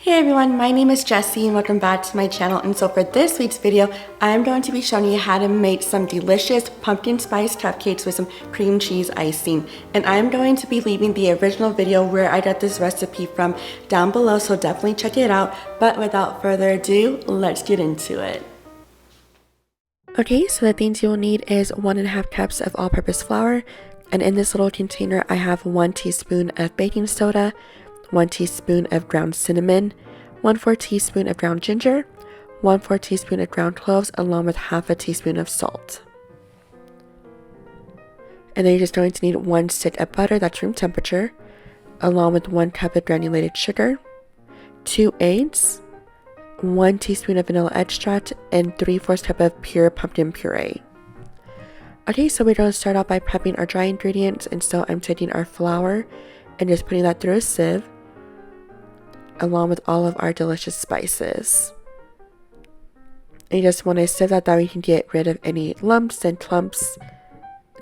Hey everyone, my name is Jessie and welcome back to my channel. And so for this week's video, I'm going to be showing you how to make some delicious pumpkin spice cupcakes with some cream cheese icing. And I'm going to be leaving the original video where I got this recipe from down below, so definitely check it out. But without further ado, let's get into it. Okay, so the things you'll need is 1.5 cups of all-purpose flour. And in this little container, I have 1 teaspoon of baking soda, 1 teaspoon of ground cinnamon, 1/4 teaspoon of ground ginger, 1/4 teaspoon of ground cloves, along with half a teaspoon of salt. And then you're just going to need 1 stick of butter that's room temperature, along with 1 cup of granulated sugar, 2 eggs, 1 teaspoon of vanilla extract, and 3/4 cup of pure pumpkin puree. Okay, so we're going to start off by prepping our dry ingredients, and so I'm taking our flour and just putting that through a sieve, along with all of our delicious spices. And you just want to sieve that way you can get rid of any lumps and clumps,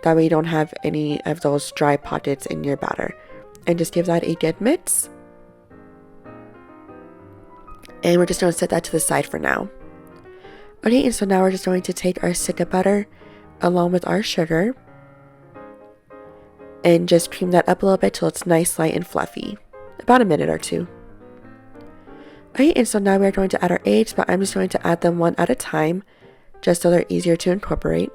that way you don't have any of those dry pockets in your batter. And just give that a good mix. And we're just going to set that to the side for now. Okay, and so now we're just going to take our stick of butter along with our sugar and just cream that up a little bit till it's nice, light, and fluffy. About a minute or two. Okay, and so now we're going to add our eggs, but I'm just going to add them one at a time, just so they're easier to incorporate.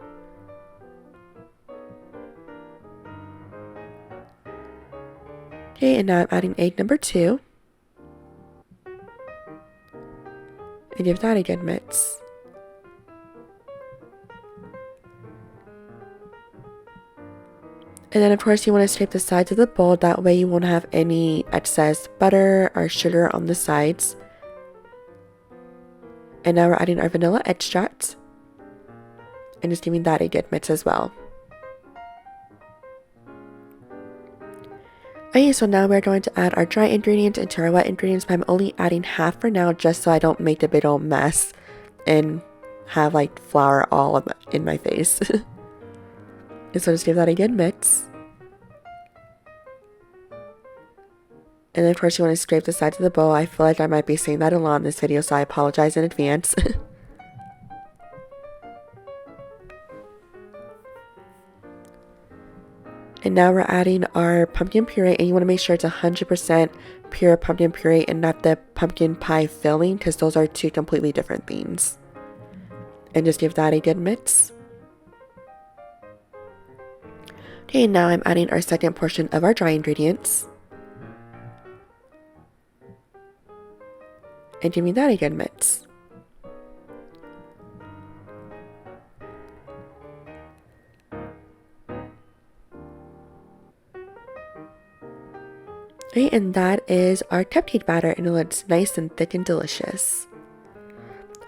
Okay, and now I'm adding egg number 2. And give that a good mix. And then of course you want to scrape the sides of the bowl, that way you won't have any excess butter or sugar on the sides. And now we're adding our vanilla extract and just giving that a good mix as well. Okay, so now we're going to add our dry ingredients into our wet ingredients, but I'm only adding half for now just so I don't make a big old mess and have like flour all in my face. And so just give that a good mix. And then of course you want to scrape the sides of the bowl. I feel like I might be saying that a lot in this video, so I apologize in advance. And now we're adding our pumpkin puree, and you want to make sure it's 100% pure pumpkin puree and not the pumpkin pie filling, because those are two completely different things. And just give that a good mix. Okay, now I'm adding our second portion of our dry ingredients. And giving that a good mix. Okay, and that is our cupcake batter, and it looks nice and thick and delicious.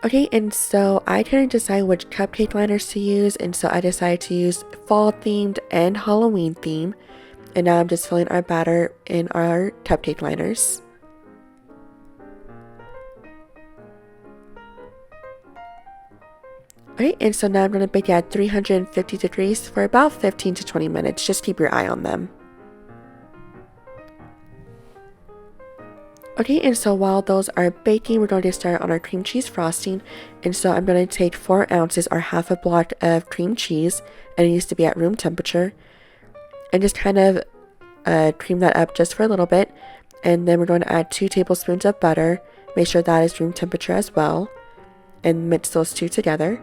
Okay, and so I couldn't decide which cupcake liners to use, and so I decided to use fall themed and Halloween theme. And now I'm just filling our batter in our cupcake liners. Okay, and so now I'm going to bake at 350 degrees for about 15 to 20 minutes. Just keep your eye on them. Okay, and so while those are baking, we're going to get started on our cream cheese frosting. And so I'm going to take 4 ounces or half a block of cream cheese, and it needs to be at room temperature. And just kind of cream that up just for a little bit. And then we're going to add 2 tablespoons of butter. Make sure that is room temperature as well. And mix those two together.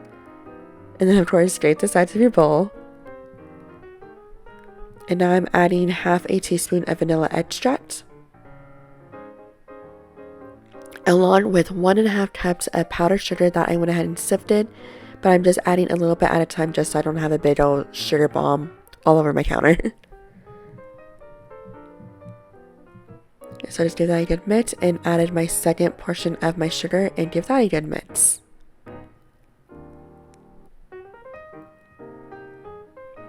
And then of course scrape the sides of your bowl. And now I'm adding half a teaspoon of vanilla extract, along with 1.5 cups of powdered sugar that I went ahead and sifted, but I'm just adding a little bit at a time just so I don't have a big old sugar bomb all over my counter. So I just give that a good mix and added my second portion of my sugar and give that a good mix.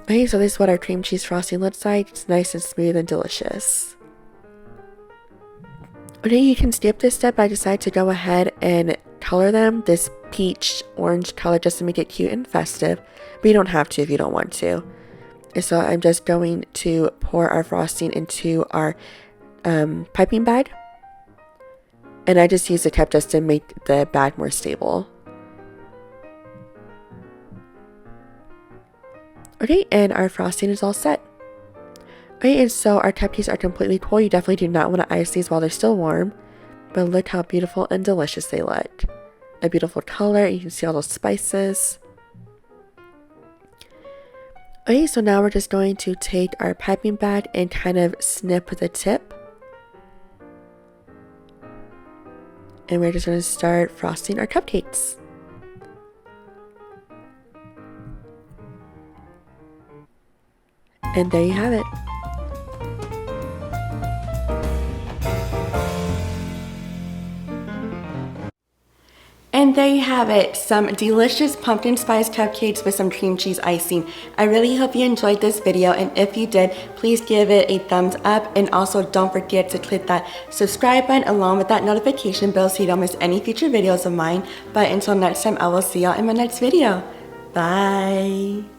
Okay, so this is what our cream cheese frosting looks like. It's nice and smooth and delicious. Okay, you can skip this step. I decided to go ahead and color them this peach orange color just to make it cute and festive, but you don't have to if you don't want to. And so I'm just going to pour our frosting into our piping bag. And I just used the temp just to make the bag more stable. Okay, and our frosting is all set. Okay, and so our cupcakes are completely cool. You definitely do not want to ice these while they're still warm. But look how beautiful and delicious they look. A beautiful color, you can see all those spices. Okay, so now we're just going to take our piping bag and kind of snip the tip. And we're just going to start frosting our cupcakes. And there you have it. And there you have it, some delicious pumpkin spice cupcakes with some cream cheese icing. I really hope you enjoyed this video, and if you did, please give it a thumbs up, and also don't forget to click that subscribe button along with that notification bell so you don't miss any future videos of mine. But until next time, I will see y'all in my next video. Bye!